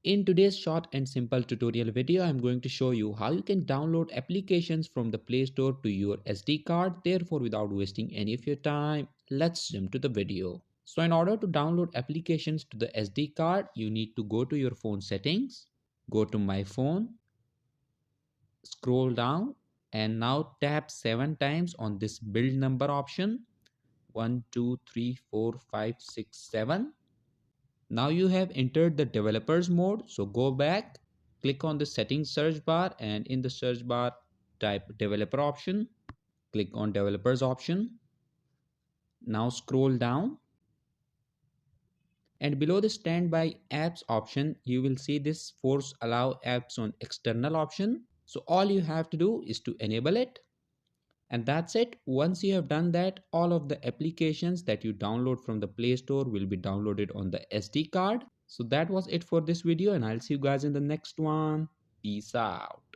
In today's short and simple tutorial video, I'm going to show you how you can download applications from the Play Store to your SD card. Therefore, without wasting any of your time, let's jump to the video. So in order to download applications to the SD card, you need to go to your phone settings, go to My Phone, scroll down, and now tap 7 times on this build number option. 1, 2, 3, 4, 5, 6, 7. Now you have entered the developers mode, so go back, click on the settings search bar, and in the search bar type developer option, click on developers option. Now scroll down, and below the standby apps option you will see this force allow apps on external option. So all you have to do is to enable it, and that's it. Once you have done that, all of the applications that you download from the Play Store will be downloaded on the SD card. So that was it for this video, and I'll see you guys in the next one. Peace out.